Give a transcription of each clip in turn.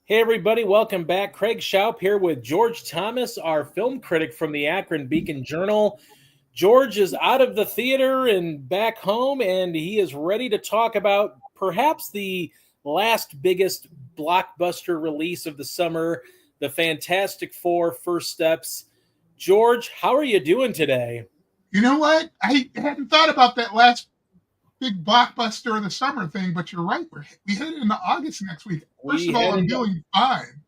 Hey, everybody, welcome back. Craig Schaup here with George Thomas, our film critic from the Akron Beacon Journal. George is out of the theater and back home, and he is ready to talk about perhaps the last biggest blockbuster release of the summer, the Fantastic Four First Steps. George, how are you doing today? You know what? I hadn't thought about that last big blockbuster of the summer thing, but you're right. We head into August next week. First We of all, head I'm into doing fine.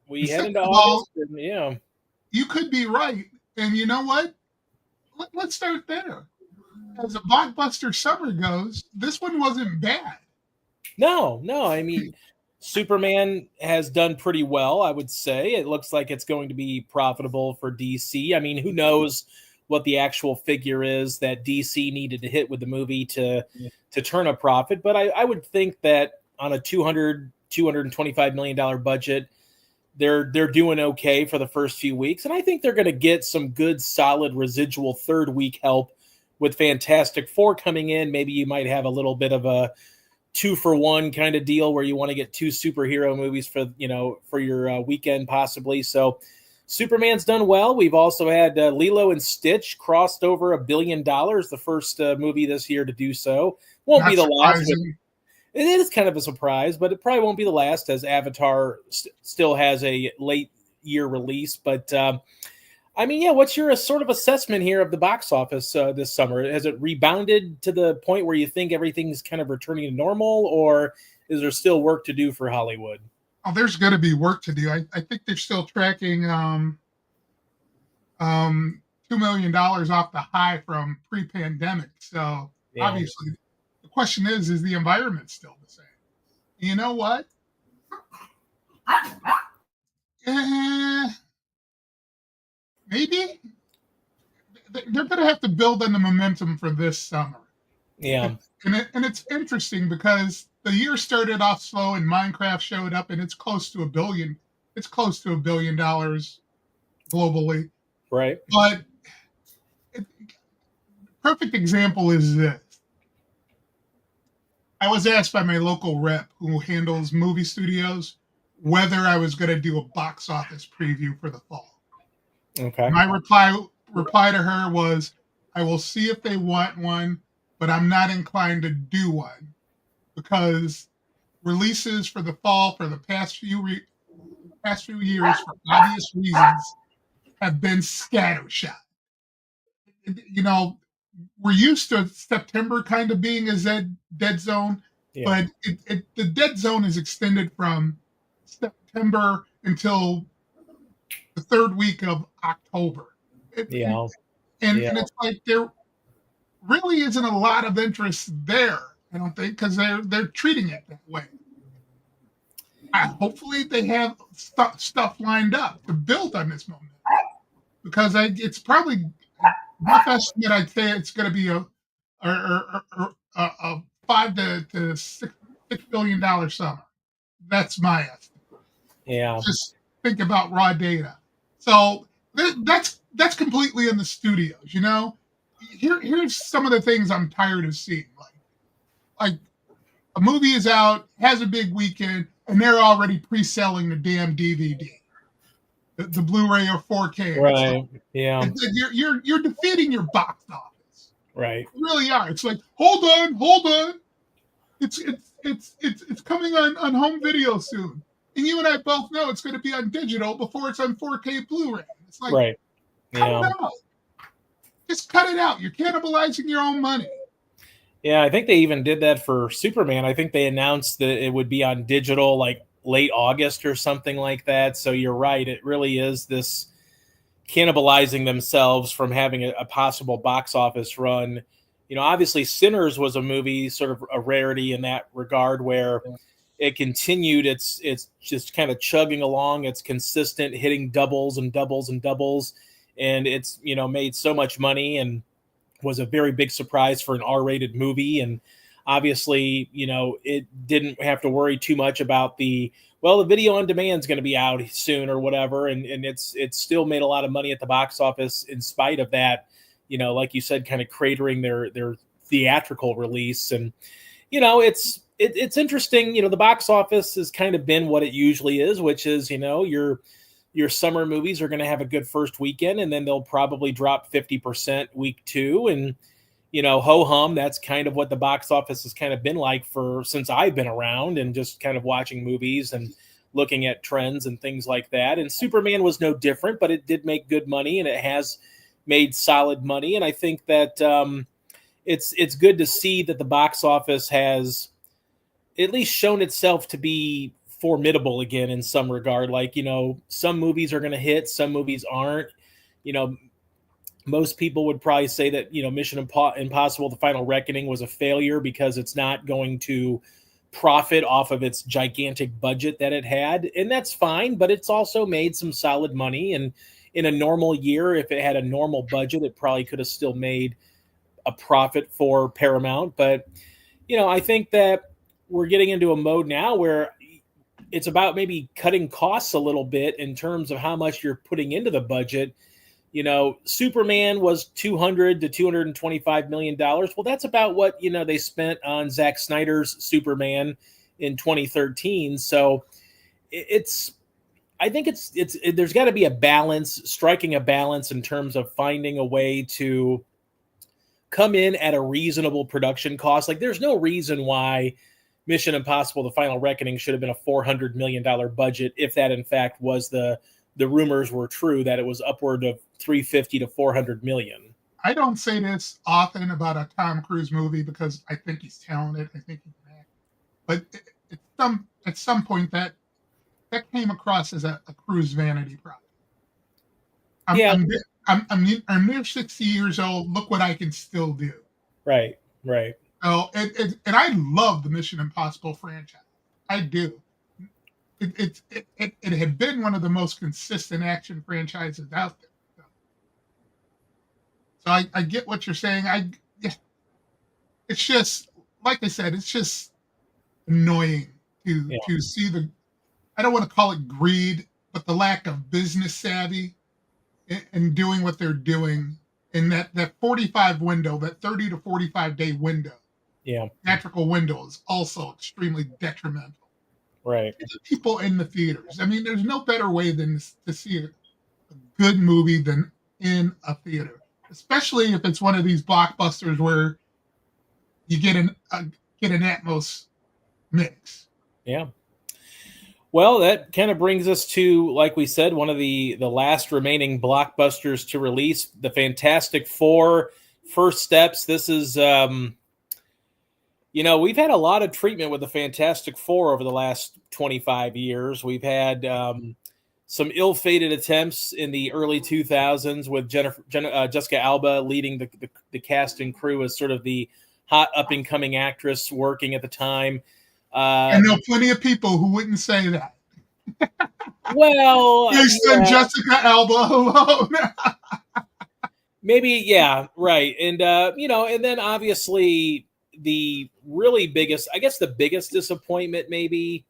we And head second into of all, August, and yeah. you could be right. And you know what? Let's start there. As a blockbuster summer goes, this one wasn't bad. No. I mean, Superman has done pretty well, I would say. It looks like it's going to be profitable for DC. I mean, who knows what the actual figure is that DC needed to hit with the movie to turn a profit, but I would think that on a $225 million budget, they're doing okay for the first few weeks, and I think they're going to get some good, solid residual third week help with Fantastic Four coming in. Maybe you might have a little bit of a two-for-one kind of deal where you want to get two superhero movies for your weekend possibly. So Superman's done well. We've also had Lilo and Stitch crossed over $1 billion, the first movie this year to do so. Won't be Not the last. surprising. It is kind of a surprise, but it probably won't be the last, as Avatar still has a late year release. But I mean, yeah, what's your sort of assessment here of the box office this summer? Has it rebounded to the point where you think everything's kind of returning to normal, or is there still work to do for Hollywood? Oh, there's going to be work to do. I think they're still tracking $2 million off the high from pre-pandemic. So Yeah. obviously, the question is the environment still the same? You know what? Eh, maybe they're going to have to build on the momentum for this summer. Yeah. And it's interesting because the year started off slow and Minecraft showed up and it's close to a billion. It's close to $1 billion globally. Right. But it, perfect example is this. I was asked by my local rep who handles movie studios whether I was going to do a box office preview for the fall. Okay. My reply to her was, I will see if they want one, but I'm not inclined to do one because releases for the fall for the past few years, for obvious reasons, have been scattershot. You know, we're used to September kind of being a dead zone, Yeah. but the dead zone is extended from September until the third week of October. Yeah. Yeah. And it's like there really isn't a lot of interest there. I don't think because they're treating it that way. Hopefully, they have stuff lined up to build on this moment because it's probably rough estimate. I'd say it's going to be a $5 to $6 billion summer. That's my estimate. Yeah. Just think about raw data. So that's completely in the studios. You know, here's some of the things I'm tired of seeing. Like a movie is out, has a big weekend, and they're already pre-selling the damn DVD, the Blu-ray or 4K. Right. Yeah. You're defeating your box office. Right. You really are. It's like hold on. It's coming on home video soon. And you and I both know it's going to be on digital before it's on 4K Blu-ray. It's like, Right. cut Yeah. it out. Just cut it out. You're cannibalizing your own money. Yeah, I think they even did that for Superman. I think they announced that it would be on digital like late August or something like that. So you're right. It really is this cannibalizing themselves from having a possible box office run. You know, obviously Sinners was a movie, sort of a rarity in that regard, where it continued. It's just kind of chugging along. It's consistent, hitting doubles and doubles and doubles, and it's made so much money and was a very big surprise for an R-rated movie. And obviously, it didn't have to worry too much about the video on demand is going to be out soon or whatever. And it's still made a lot of money at the box office in spite of that, like you said, kind of cratering their theatrical release. And, it's it's interesting. The box office has kind of been what it usually is, which is, your summer movies are going to have a good first weekend, and then they'll probably drop 50% week two. And, ho hum, that's kind of what the box office has kind of been like since I've been around and just kind of watching movies and looking at trends and things like that. And Superman was no different, but it did make good money, and it has made solid money. And I think that it's good to see that the box office has at least shown itself to be formidable again in some regard. Like, some movies are going to hit, some movies aren't. Most people would probably say that, Mission Impossible: The Final Reckoning was a failure because it's not going to profit off of its gigantic budget that it had. And that's fine, but it's also made some solid money. And in a normal year, if it had a normal budget, it probably could have still made a profit for Paramount. But, I think that we're getting into a mode now where it's about maybe cutting costs a little bit in terms of how much you're putting into the budget. Superman was $200 to $225 million. Well, that's about what, they spent on Zack Snyder's Superman in 2013. So I think there's got to be a balance, striking a balance in terms of finding a way to come in at a reasonable production cost. Like, there's no reason why Mission Impossible: The Final Reckoning should have been a $400 million budget if that, in fact, was the rumors were true, that it was upward of 350 to 400 million. I don't say this often about a Tom Cruise movie because I think he's talented. I think he can act. But at some point that came across as a Cruise vanity project. I'm near 60 years old. Look what I can still do. Right. So and I love the Mission Impossible franchise. I do. It had been one of the most consistent action franchises out there. So I get what you're saying. It's just, like I said, it's just annoying to see I don't want to call it greed, but the lack of business savvy in doing what they're doing in that 45 window, that 30 to 45 day window. Yeah. Theatrical window is also extremely detrimental. Right. People in the theaters. I mean, there's no better way than to see a good movie than in a theater, especially if it's one of these blockbusters where you get an Atmos mix. Yeah. Well, that kind of brings us to, like we said, one of the last remaining blockbusters to release, the Fantastic Four: First Steps. This is we've had a lot of treatment with the Fantastic Four over the last 25 years. We've had some ill-fated attempts in the early 2000s with Jessica Alba leading the cast and crew as sort of the hot up-and-coming actress working at the time. I know plenty of people who wouldn't say that. Well, they said Jessica Alba alone. Maybe, yeah, right. And, and then obviously the really biggest, I guess the biggest disappointment maybe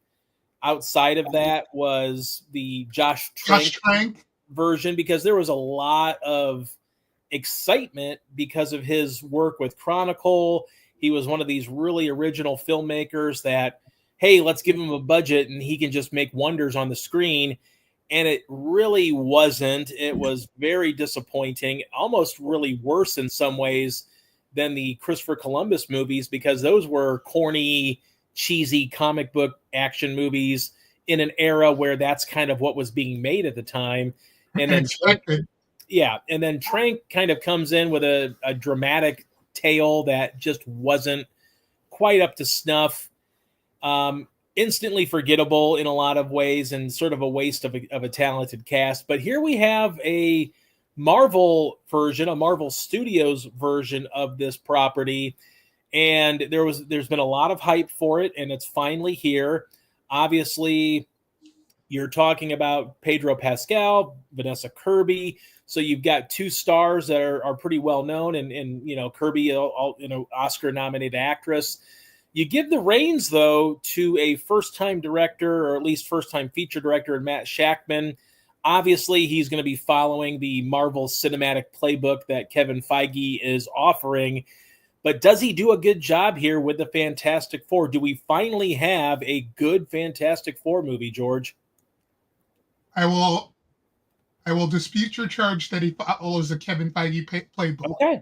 outside of that was the Josh Trank version, because there was a lot of excitement because of his work with Chronicle. He was one of these really original filmmakers that, hey, let's give him a budget and he can just make wonders on the screen. And it really wasn't. It was very disappointing, almost really worse in some ways than the Christopher Columbus movies, because those were corny, cheesy comic book action movies in an era where that's kind of what was being made at the time. And then Trank kind of comes in with a dramatic tale that just wasn't quite up to snuff. Instantly forgettable in a lot of ways and sort of a waste of a talented cast. But here we have a Marvel version, a Marvel Studios version of this property. And there's been a lot of hype for it, and it's finally here. Obviously, you're talking about Pedro Pascal, Vanessa Kirby. So you've got two stars that are pretty well known, and Kirby, Oscar-nominated actress. You give the reins, though, to a first-time director, or at least first-time feature director, Matt Shakman. Obviously, he's going to be following the Marvel Cinematic Playbook that Kevin Feige is offering. But does he do a good job here with the Fantastic Four? Do we finally have a good Fantastic Four movie, George? I will dispute your charge that he follows the Kevin Feige playbook. Okay,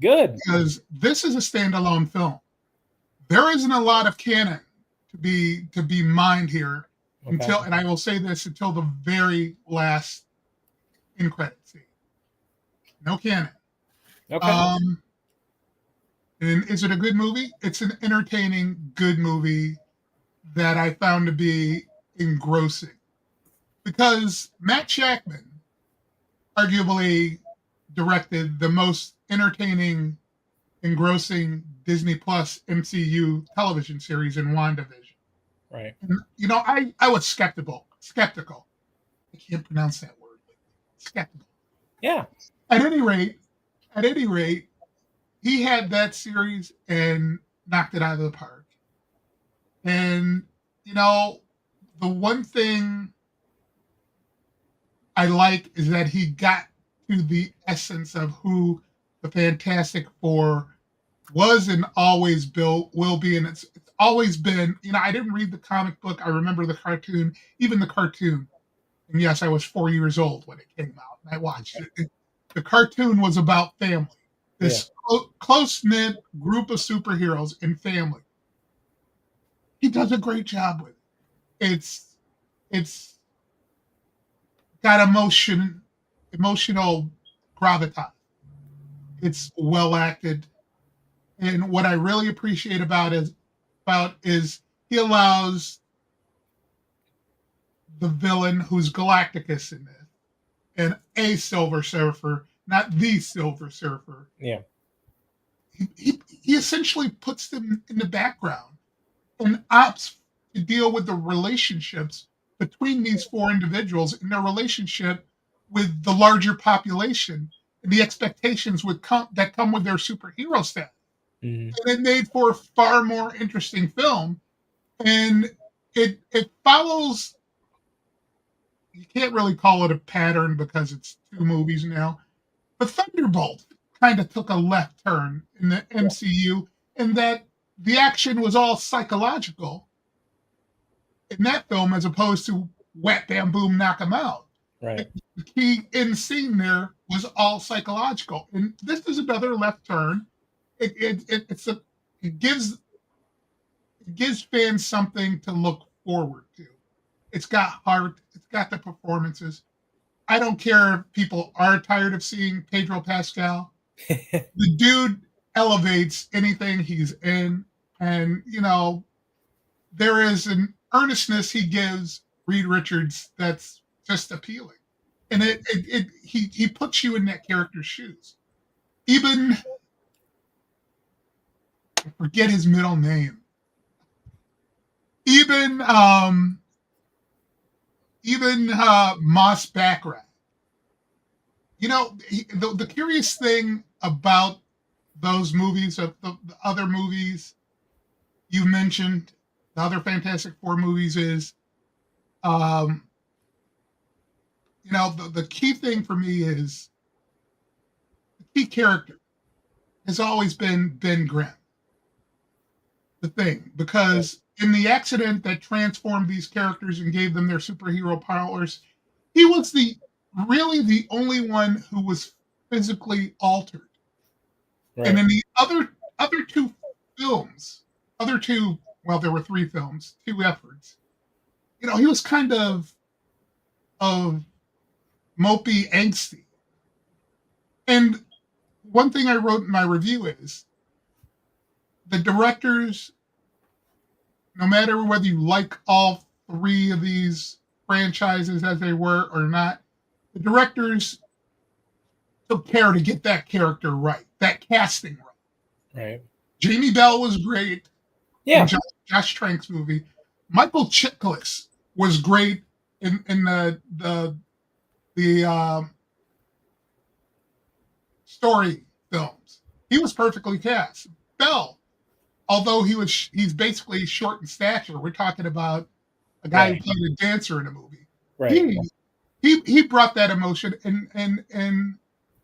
good. Because this is a standalone film. There isn't a lot of canon to be mined here until, and I will say this, until the very last end credit scene. No canon. Okay. And is it a good movie? It's an entertaining, good movie that I found to be engrossing. Because Matt Shakman arguably directed the most entertaining, engrossing Disney Plus MCU television series in WandaVision. Right. And, I was skeptical. I can't pronounce that word. Skeptical. Yeah. At any rate, he had that series and knocked it out of the park. And, the one thing I like is that he got to the essence of who the Fantastic Four was and always will be. And it's always been, I didn't read the comic book. I remember the cartoon, even the cartoon. And yes, I was 4 years old when it came out and I watched it. The cartoon was about family, this close-knit group of superheroes and family. He does a great job with it. It's got emotional gravitas. It's well acted. And what I really appreciate about is he allows the villain, who's Galacticus in this, and a Silver Surfer, not the Silver Surfer. Yeah. He essentially puts them in the background and opts to deal with the relationships between these four individuals and their relationship with the larger population and the expectations that come with their superhero status. Mm-hmm. And it made for a far more interesting film. And it follows, you can't really call it a pattern because it's two movies now, but Thunderbolt kind of took a left turn in the MCU in that the action was all psychological in that film as opposed to whap, bam, boom, knock 'em out. Right. The key in scene there was all psychological. And this is another left turn. It gives fans something to look forward to. It's got heart. It's got the performances. I don't care if people are tired of seeing Pedro Pascal. The dude elevates anything he's in. And, there is an earnestness he gives Reed Richards that's just appealing. And he puts you in that character's shoes. Even, I forget his middle name. Even Moss Baccarat. The curious thing about those movies, of the other movies you mentioned, the other Fantastic Four movies, is, the key thing for me is the key character has always been Ben Grimm. The thing, because in the accident that transformed these characters and gave them their superhero powers, he was really the only one who was physically altered. Right. And in the other two films, there were three films, two efforts, he was kind of mopey, angsty. And one thing I wrote in my review is the directors, no matter whether you like all three of these franchises as they were or not, the directors took care to get that character right, that casting right. Right. Jamie Bell was great. Yeah. In Josh Trank's movie. Michael Chiklis was great in the story films. He was perfectly cast. Bell, although he's basically short in stature, we're talking about a guy who played a dancer in a movie. Right. He brought that emotion, and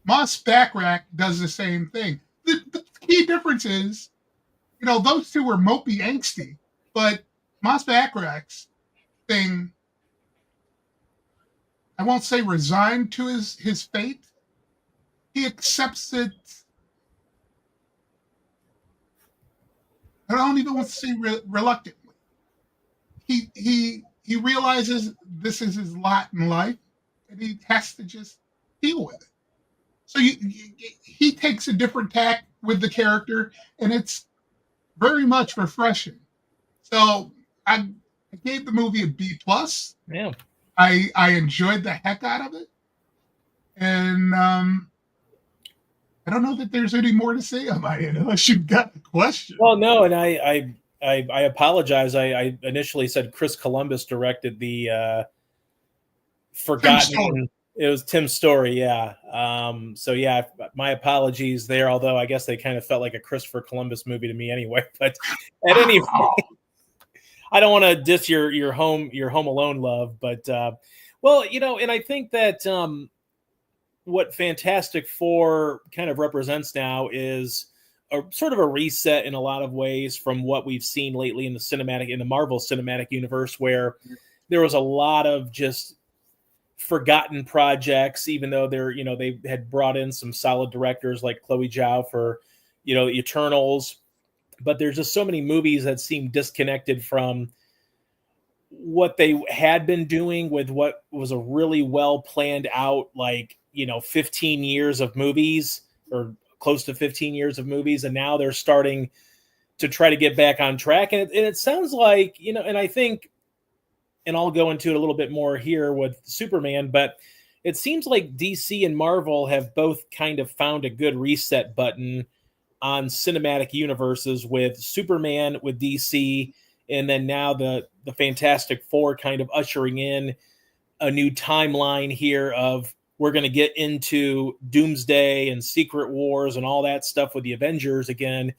Moss Baccarat does the same thing. The key difference is, those two were mopey, angsty, but Mos Backrack's thing, I won't say resigned to his fate. He accepts it. I don't even want to say reluctantly. He realizes this is his lot in life, and he has to just deal with it. So he takes a different tack with the character, and it's very much refreshing. So I gave the movie a B plus. Yeah. I enjoyed the heck out of it, and I don't know that there's any more to say on my end unless you've got a question. Well, no, and I apologize. I initially said Chris Columbus directed the forgotten. It was Tim Story, yeah. So yeah, my apologies there. Although I guess they kind of felt like a Christopher Columbus movie to me anyway. But at any rate, I don't want to diss your Home Alone love, but well, and I think that what Fantastic Four kind of represents now is a sort of a reset in a lot of ways from what we've seen lately in the Marvel Cinematic Universe, where there was a lot of just forgotten projects, even though they had brought in some solid directors like Chloe Zhao for Eternals, but there's just so many movies that seem disconnected from what they had been doing with what was a really well planned out 15 years of movies, or close to 15 years of movies, and now they're starting to try to get back on track, and it sounds like and I think, and I'll go into it a little bit more here with Superman, but it seems like DC and Marvel have both kind of found a good reset button on cinematic universes, with Superman with DC, and then now the Fantastic Four kind of ushering in a new timeline here of we're going to get into Doomsday and Secret Wars and all that stuff with the Avengers again,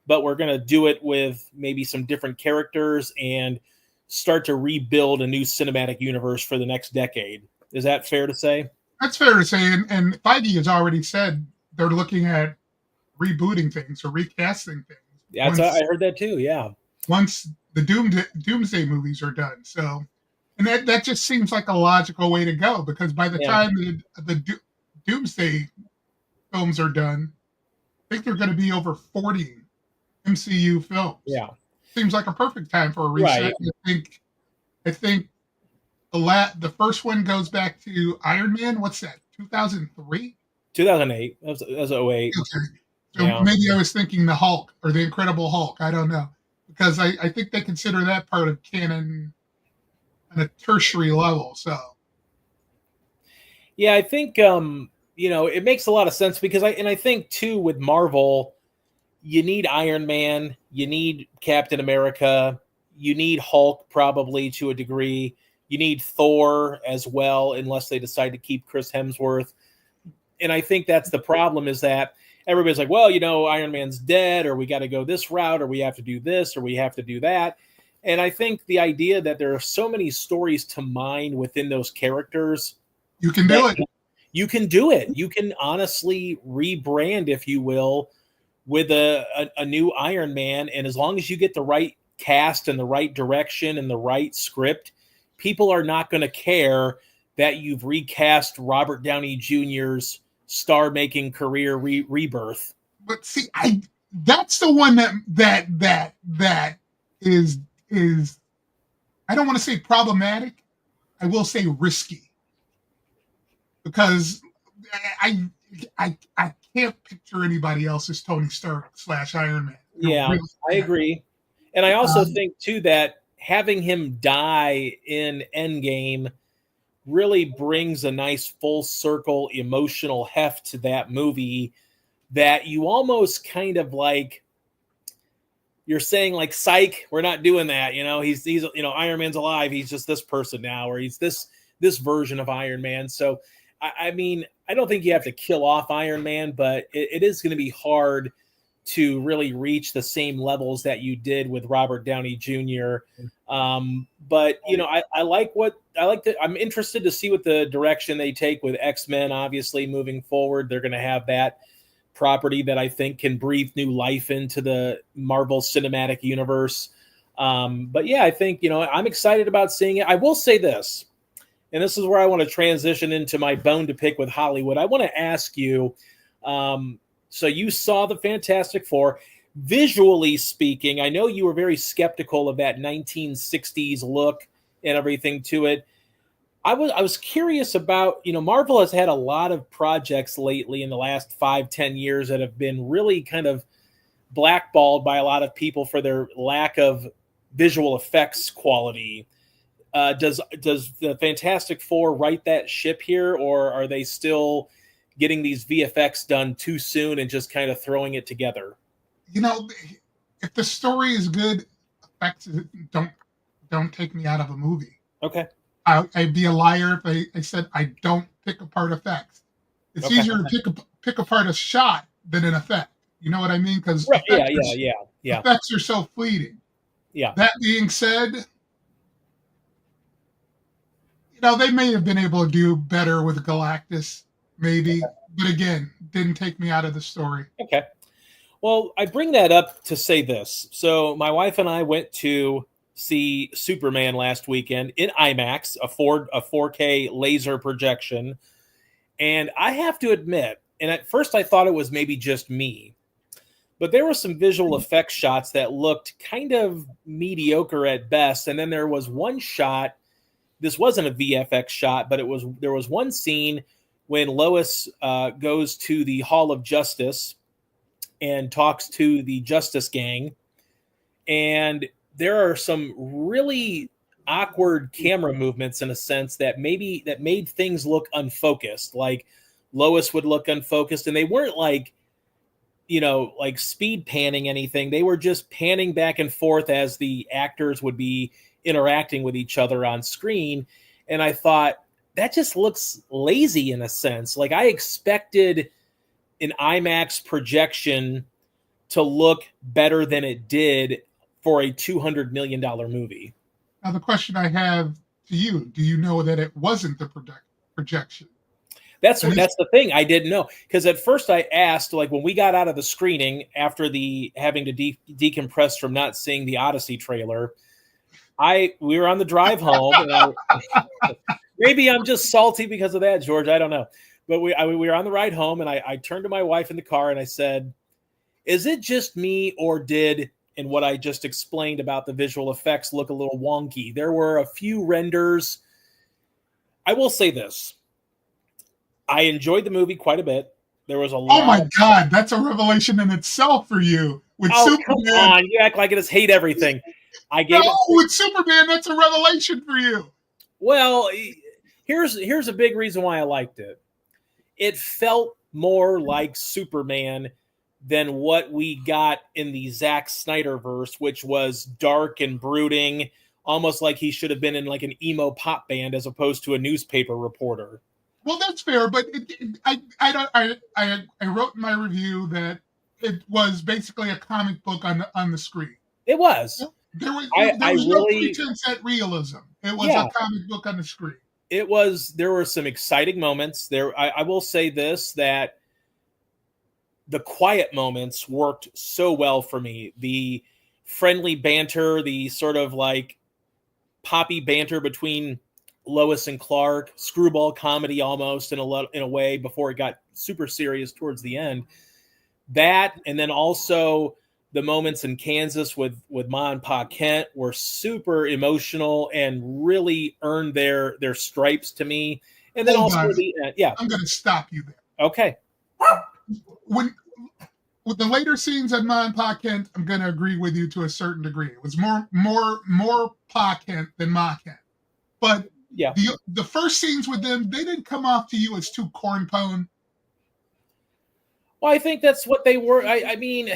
but we're going to do it with maybe some different characters and start to rebuild a new cinematic universe for the next decade. Is that fair to say? That's fair to say. And Feige has already said they're looking at rebooting things or recasting things. Yeah, I heard that too. Yeah. Once the Doomsday movies are done. So, and that just seems like a logical way to go, because by the time the Doomsday films are done, I think they're going to be over 40 MCU films. Yeah. Seems like a perfect time for a reset. Right. I think the first one goes back to Iron Man. What's that? 2003? 2008. That was 08. Okay. So maybe I was thinking the Hulk or the Incredible Hulk. I don't know, because I think they consider that part of canon on a tertiary level. So yeah, I think it makes a lot of sense, because I think too with Marvel, you need Iron Man, you need Captain America, you need Hulk probably to a degree, you need Thor as well, unless they decide to keep Chris Hemsworth. And I think that's the problem, is that everybody's like, well, Iron Man's dead, or we got to go this route, or we have to do this, or we have to do that. And I think the idea that there are so many stories to mine within those characters, you can do it. You can do it. You can honestly rebrand, if you will, with a new Iron Man. And as long as you get the right cast and the right direction and the right script, people are not going to care that you've recast Robert Downey Jr.'s star-making career rebirth. But see, that's the one that is I don't want to say problematic. I will say risky, because I can't picture anybody else as Tony Stark / Iron Man. Yeah, really, I agree. And I also think too that having him die in Endgame really brings a nice full circle emotional heft to that movie, that you almost kind of you're saying psych, we're not doing that. He's Iron Man's alive. He's just this person now, or he's this version of Iron Man. So, I mean, I don't think you have to kill off Iron Man, but it is going to be hard to really reach the same levels that you did with Robert Downey Jr. But I'm interested to see what the direction they take with X-Men. Obviously, moving forward, they're going to have that property that I think can breathe new life into the Marvel Cinematic Universe. But yeah, I think, I'm excited about seeing it. I will say this, and this is where I want to transition into my bone to pick with Hollywood. I want to ask you, so you saw the Fantastic Four. Visually speaking, I know you were very skeptical of that 1960s look and everything to it. I was curious about, Marvel has had a lot of projects lately in the last 5-10 years that have been really kind of blackballed by a lot of people for their lack of visual effects quality. Does the Fantastic Four right that ship here, or are they still getting these VFX done too soon and just kind of throwing it together? If the story is good, effects don't take me out of a movie. Okay. I'd be a liar if I said I don't pick apart effects. It's easier to pick apart a shot than an effect. You know what I mean? Because right. Yeah. Effects are so fleeting. Yeah. That being said, they may have been able to do better with Galactus, maybe. But again, didn't take me out of the story. Okay. Well, I bring that up to say this. So my wife and I went to see Superman last weekend in IMAX, a 4K laser projection. And I have to admit, and at first I thought it was maybe just me, but there were some visual effects shots that looked kind of mediocre at best. And then there was one shot, this wasn't a VFX shot, but there was one scene when Lois goes to the Hall of Justice and talks to the Justice Gang. And there are some really awkward camera movements in a sense that made things look unfocused. Like Lois would look unfocused, and they weren't like speed panning anything. They were just panning back and forth as the actors would be interacting with each other on screen. And I thought that just looks lazy in a sense. Like I expected an IMAX projection to look better than it did for a $200 million movie. Now, the question I have to you, do you know that it wasn't the projection? That's the thing. I didn't know. Because at first I asked, like when we got out of the screening after the having to decompress from not seeing the Odyssey trailer, we were on the drive home. And maybe I'm just salty because of that, George. I don't know. But we were on the ride home, and I turned to my wife in the car and I said, is it just me, or did, and what I just explained about the visual effects, look a little wonky? There were a few renders. I will say this. I enjoyed the movie quite a bit. There was a lot. Oh my God, that's a revelation in itself for you. With Superman. Come on. You act like I just hate everything. With Superman, that's a revelation for you. Well, here's a big reason why I liked it. It felt more like Superman than what we got in the Zack Snyderverse, which was dark and brooding, almost like he should have been in like an emo pop band as opposed to a newspaper reporter. Well, that's fair, but I wrote in my review that it was basically a comic book on the screen. It was. There was no pretense at realism. It was a comic book on the screen. It was. There were some exciting moments there. I will say this, that the quiet moments worked so well for me. The friendly banter, the sort of like poppy banter between Lois and Clark, screwball comedy almost in a way before it got super serious towards the end. That, and then also the moments in Kansas with Ma and Pa Kent were super emotional and really earned their stripes to me. And then also I'm going to stop you there. Okay. With the later scenes of Ma and Pa Kent, I'm going to agree with you to a certain degree. It was more Pa Kent than Ma Kent. But the first scenes with them, they didn't come off to you as too cornpone. Well, I think that's what they were. I mean,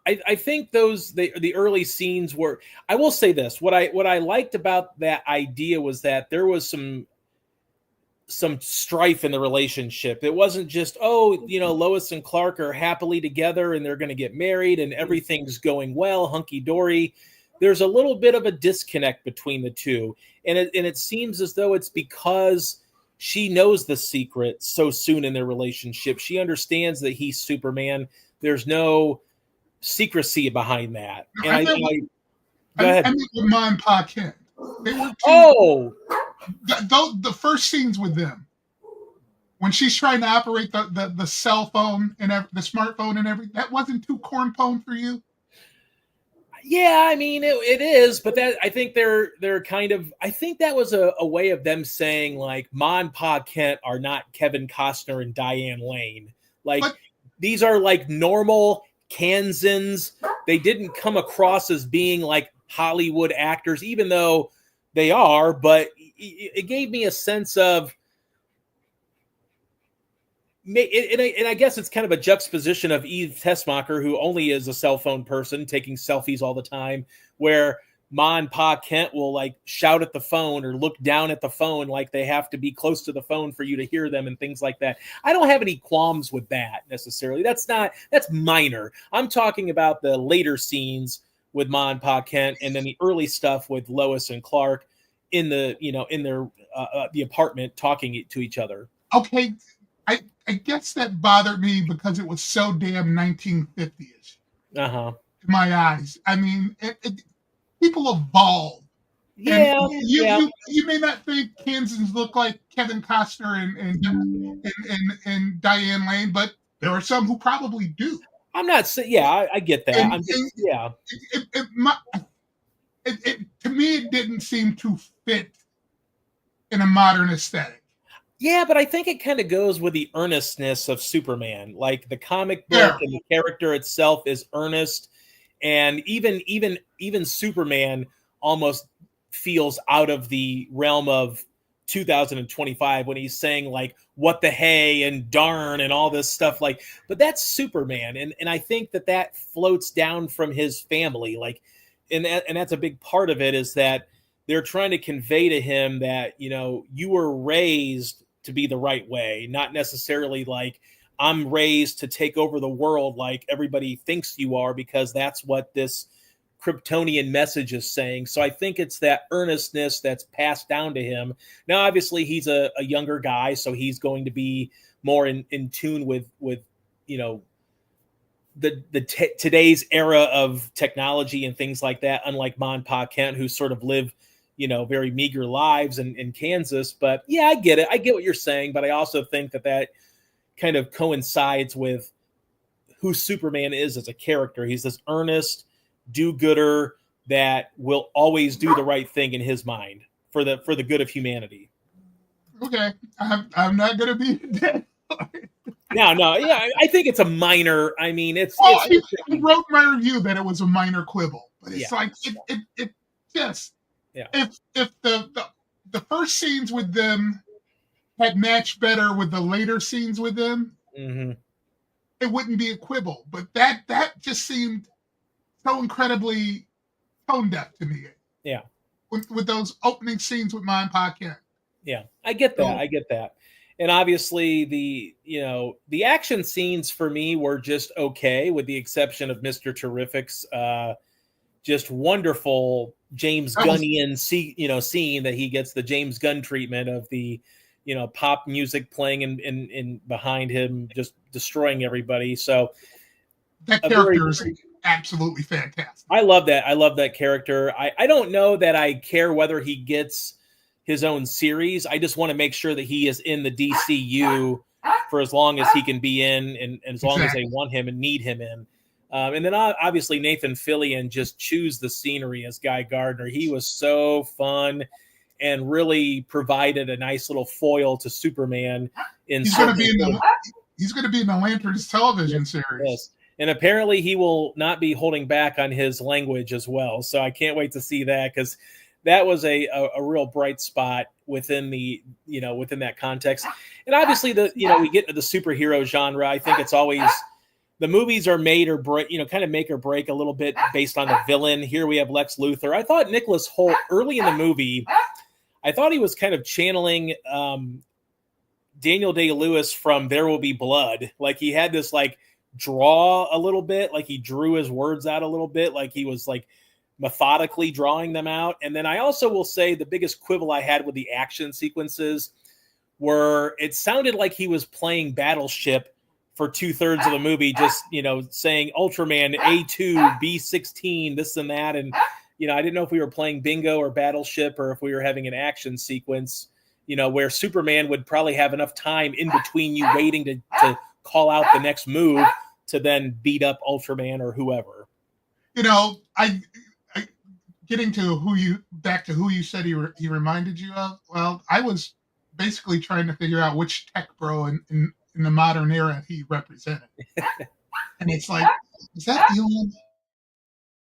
I think the early scenes were. I will say this: what I liked about that idea was that there was some strife in the relationship. It wasn't just, Lois and Clark are happily together and they're going to get married and everything's going well, hunky-dory. There's a little bit of a disconnect between the two. And it seems as though it's because she knows the secret so soon in their relationship. She understands that he's Superman. There's no secrecy behind that. And I go ahead. I mean, with Ma and Pa Kent. They were two. Oh, The first scenes with them, when she's trying to operate the cell phone and the smartphone and everything, that wasn't too corn pone for you? yeah, I mean it is, but that I think they're kind of I think that was a way of them saying like Ma and Pa Kent are not Kevin Costner and Diane Lane. Like But these are like normal Kansans. They didn't come across as being like Hollywood actors, even though they are, but it gave me a sense of and I guess it's kind of a juxtaposition of Eve Tessmacher, who only is a cell phone person taking selfies all the time, where Ma and Pa Kent will like shout at the phone or look down at the phone like they have to be close to the phone for you to hear them and things like that. I don't have any qualms with that necessarily. That's minor. I'm talking about the later scenes with Ma and Pa Kent, and then the early stuff with Lois and Clark in the in their the apartment talking to each other. okay, I guess that bothered me because it was so damn 1950ish Uh-huh. in my eyes. I mean, people evolve. Yeah, And yeah. you may not think Kansans look like Kevin Costner and Diane Lane, but there are some who probably do. I'm not saying, yeah, I get that. And, I'm just, and yeah. to me, it didn't seem to fit in a modern aesthetic. Yeah, but I think it kind of goes with the earnestness of Superman. Like the comic book and the character itself is earnest, and even Superman almost feels out of the realm of 2025 when he's saying like what the hey and darn and all this stuff, like, but that's Superman, and I think that floats down from his family, like, and that's a big part of it, is that they're trying to convey to him that you were raised to be the right way, not necessarily like I'm raised to take over the world like everybody thinks you are, because that's what this Kryptonian message is saying. So I think it's that earnestness that's passed down to him. Now, obviously, he's a younger guy, so he's going to be more in tune with today's era of technology and things like that, unlike Ma and Pa Kent, who sort of live very meager lives in Kansas. But yeah, I get it. I get what you're saying, but I also think that kind of coincides with who Superman is as a character. He's this earnest do-gooder that will always do the right thing in his mind for the good of humanity. Okay, I'm not gonna be dead. No, yeah, I think it's a minor. I mean, it's. I wrote my review that it was a minor quibble, but it's like it just. Yeah. If the first scenes with them had matched better with the later scenes with them, mm-hmm. It wouldn't be a quibble. But that just seemed so incredibly tone deaf to me. Yeah. With those opening scenes with Ma and Pa Kent. Yeah, I get that. And obviously the action scenes for me were just okay, with the exception of Mr. Terrific's just wonderful James Gunnian scene that he gets the James Gunn treatment of the pop music playing in behind him, just destroying everybody. So that character is absolutely fantastic. I love that character. I don't know that I care whether he gets his own series. I just want to make sure that he is in the DCU for as long as he can be in, and as long as they want him and need him in. And then obviously Nathan Fillion just chews the scenery as Guy Gardner. He was so fun and really provided a nice little foil to Superman. He's going to be in the Lanterns television series. Yes. And apparently he will not be holding back on his language as well. So I can't wait to see that, because that was a real bright spot within within that context. And obviously we get into the superhero genre. I think it's always, the movies are made or break, kind of make or break a little bit based on the villain. Here we have Lex Luthor. I thought Nicholas Hoult early in the movie, I thought he was kind of channeling Daniel Day-Lewis from There Will Be Blood. Like he had this like draw a little bit, like he drew his words out a little bit, like he was like methodically drawing them out. And then I also will say the biggest quibble I had with the action sequences where it sounded like he was playing Battleship for 2/3 of the movie, just, saying Ultraman A2, B16, this and that. And, I didn't know if we were playing bingo or Battleship or if we were having an action sequence, where Superman would probably have enough time in between you waiting to call out the next move to then beat up Ultraman or whoever. I getting to back to who you said he reminded you of. Well, I was basically trying to figure out which tech bro in the modern era he represented. And it's like, is that Elon?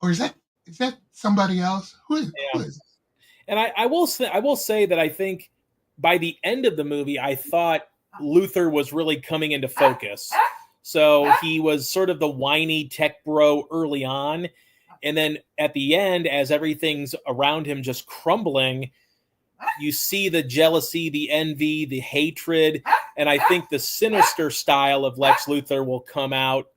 Or is that somebody else? Who is? And I will say that I think by the end of the movie, I thought Luthor was really coming into focus. So he was sort of the whiny tech bro early on. And then at the end, as everything's around him just crumbling, you see the jealousy, the envy, the hatred. And I think the sinister style of Lex Luthor will come out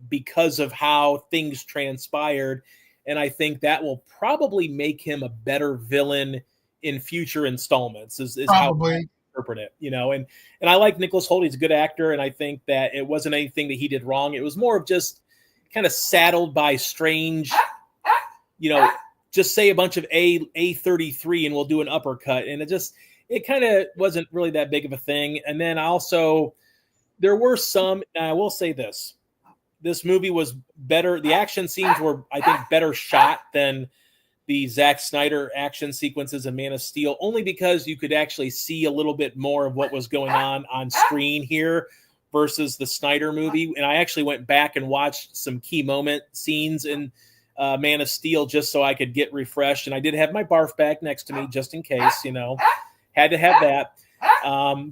because of how things transpired. And I think that will probably make him a better villain in future installments is how I interpret it, and I like Nicholas Hoult. He's a good actor. And I think that it wasn't anything that he did wrong. It was more of just kind of saddled by strange, just say a bunch of A33 and we'll do an uppercut. And it kind of wasn't really that big of a thing. And then there were some, and I will say this movie was better. The action scenes were, I think, better shot than the Zack Snyder action sequences in Man of Steel, only because you could actually see a little bit more of what was going on screen here versus the Snyder movie. And I actually went back and watched some key moment scenes in Man of Steel just so I could get refreshed. And I did have my barf bag next to me just in case, had to have that.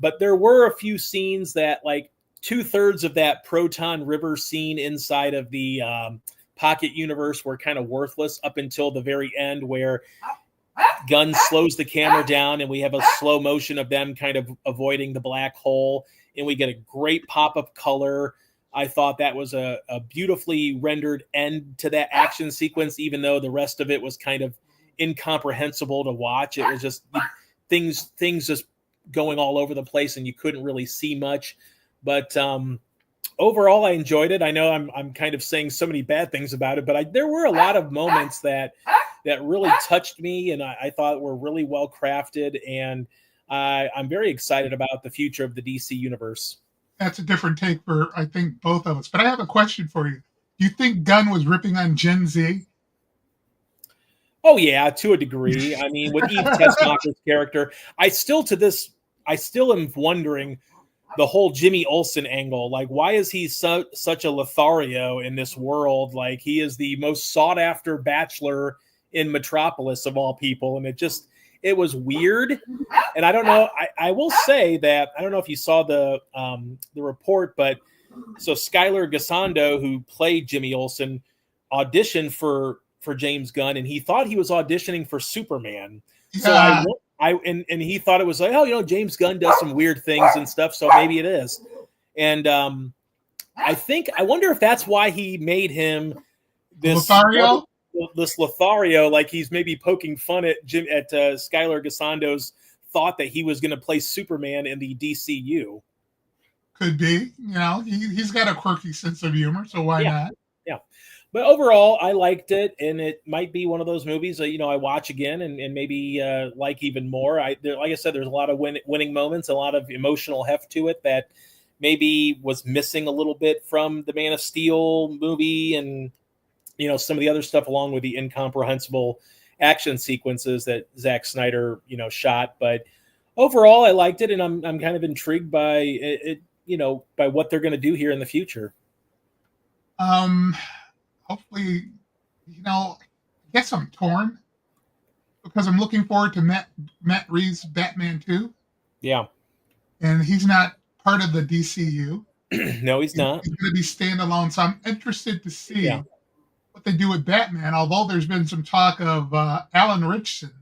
But there were a few scenes that, like, 2/3 of that Proton River scene inside of the Pocket universe were kind of worthless up until the very end, where Gunn slows the camera down and we have a slow motion of them kind of avoiding the black hole, and we get a great pop of color. I thought that was a beautifully rendered end to that action sequence, even though the rest of it was kind of incomprehensible to watch. It was just things just going all over the place and you couldn't really see much. But overall, I enjoyed it. I know I'm kind of saying so many bad things about it, but there were a lot of moments that really touched me, and I thought were really well crafted. And I'm very excited about the future of the DC universe. That's a different take for, I think, both of us. But I have a question for you. Do you think Gunn was ripping on Gen Z? Oh yeah, to a degree. I mean, with Eve Tessmacher's character, I still am wondering the whole Jimmy Olsen angle. Like, why is he such a Lothario in this world? Like, he is the most sought after bachelor in Metropolis of all people. And it was weird. And I don't know. I will say that, I don't know if you saw the report, but so Skylar Gassando, who played Jimmy Olsen, auditioned for James Gunn, and he thought he was auditioning for Superman. Yeah. So and he thought it was like, oh, James Gunn does some weird things and stuff, so maybe it is. And I wonder if that's why he made him this Lothario, like he's maybe poking fun at Skylar Gassando's thought that he was going to play Superman in the DCU. Could be, he's got a quirky sense of humor, so why not? Yeah. But overall, I liked it, and it might be one of those movies that, I watch again and maybe like even more. Like I said, there's a lot of winning moments, a lot of emotional heft to it that maybe was missing a little bit from the Man of Steel movie and, some of the other stuff, along with the incomprehensible action sequences that Zack Snyder, shot. But overall, I liked it, and I'm kind of intrigued by it, by what they're going to do here in the future. Hopefully, I guess I'm torn because I'm looking forward to Matt Reeves' Batman 2. Yeah. And he's not part of the DCU. No, he's not. He's going to be standalone. So I'm interested to see what they do with Batman, although there's been some talk of Alan Ritchson.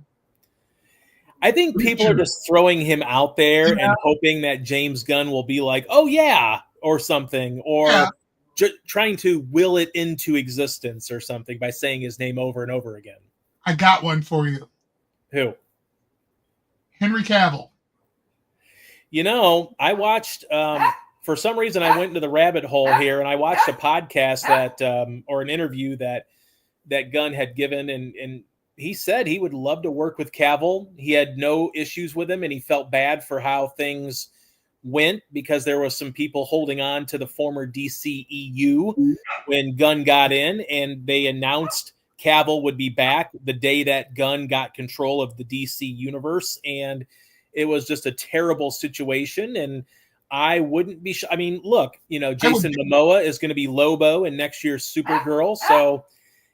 I think people are just throwing him out there and hoping that James Gunn will be like, oh, yeah, or something, or trying to will it into existence or something by saying his name over and over again. I got one for you. Who? Henry Cavill. I watched for some reason I went into the rabbit hole here and I watched a podcast that or an interview that Gunn had given, and he said he would love to work with Cavill. He had no issues with him, and he felt bad for how things went because there was some people holding on to the former DCEU when Gunn got in, and they announced Cavill would be back the day that Gunn got control of the DC universe, and it was just a terrible situation. And I wouldn't be I mean, look, Jason Momoa is going to be Lobo in next year's Supergirl, so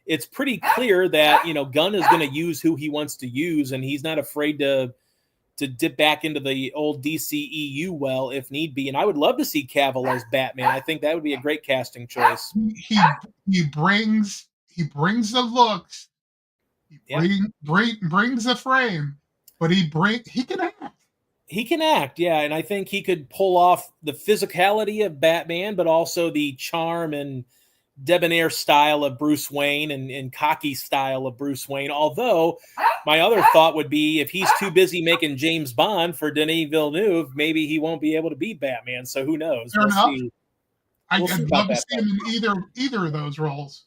it's pretty clear that Gunn is going to use who he wants to use, and he's not afraid to dip back into the old DCEU well if need be. And I would love to see Cavill as Batman. I think that would be a great casting choice. He brings the looks, brings the frame, but he can act. He can act, yeah, and I think he could pull off the physicality of Batman, but also the charm and debonair style of Bruce Wayne and cocky style of Bruce Wayne. Although my other thought would be if he's too busy making James Bond for Denis Villeneuve, maybe he won't be able to be Batman. So who knows? Fair enough. I'd love to see him in either of those roles.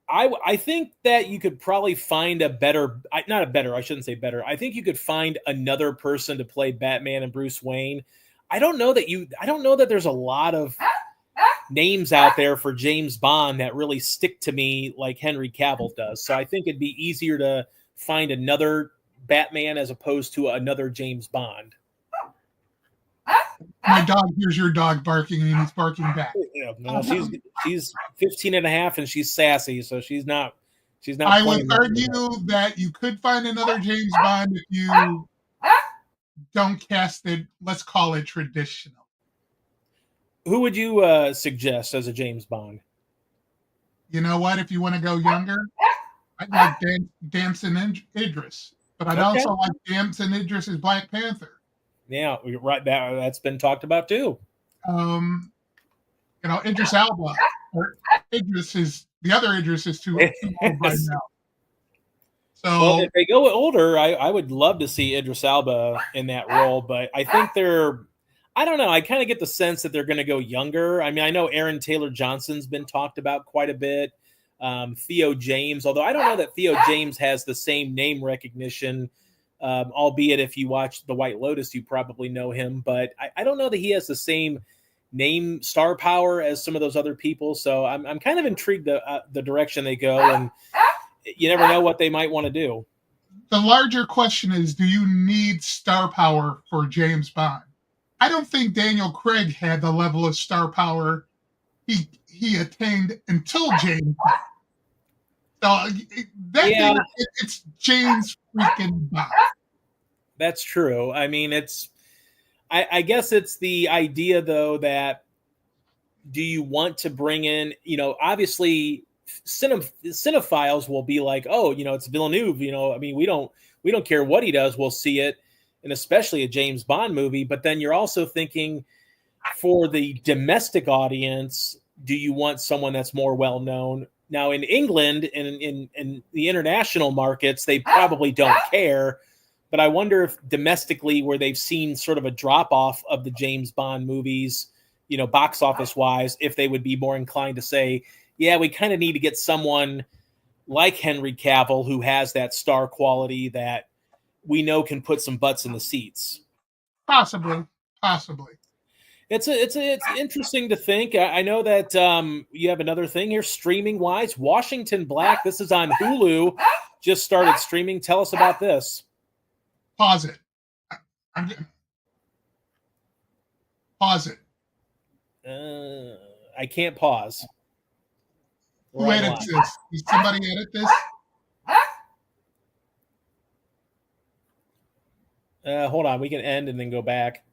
I think that you could probably find I shouldn't say better. I think you could find another person to play Batman and Bruce Wayne. I don't know that there's a lot of names out there for James Bond that really stick to me like Henry Cavill does. So I think it'd be easier to find another Batman as opposed to another James Bond. My dog hears your dog barking and he's barking back. No, she's 15 and a half and she's sassy, so she's not. I would argue that you could find another James Bond if you don't cast it, let's call it traditional. Who would you suggest as a James Bond? You know what? If you want to go younger, I'd like Damson Idris, but I'd also like Damson Idris as Black Panther. Yeah, right. That's been talked about too. Idris Elba, or the other Idris is too old right now. So if they go older, I would love to see Idris Elba in that role, but I think I don't know. I kind of get the sense that they're going to go younger. I mean, I know Aaron Taylor Johnson's been talked about quite a bit. Theo James, although I don't know that Theo James has the same name recognition, albeit if you watch The White Lotus, you probably know him. But I don't know that he has the same name star power as some of those other people. So I'm kind of intrigued the direction they go, and you never know what they might want to do. The larger question is, do you need star power for James Bond? I don't think Daniel Craig had the level of star power he attained until James Bond. So it's James freaking Bond. That's true. I mean, I guess it's the idea though that do you want to bring in, obviously cinephiles will be like, oh, it's Villeneuve, I mean, we don't care what he does. We'll see it. And especially a James Bond movie. But then you're also thinking for the domestic audience, do you want someone that's more well-known? Now in England and in the international markets, they probably don't care. But I wonder if domestically where they've seen sort of a drop-off of the James Bond movies, box office wise, if they would be more inclined to say, yeah, we kind of need to get someone like Henry Cavill who has that star quality that we know can put some butts in the seats. Possibly. It's interesting to think. I know that you have another thing here, streaming wise. Washington Black. This is on Hulu. Just started streaming. Tell us about this. Pause it. Pause it. I can't pause. Who edits this? Did somebody edit this? Hold on, we can end and then go back.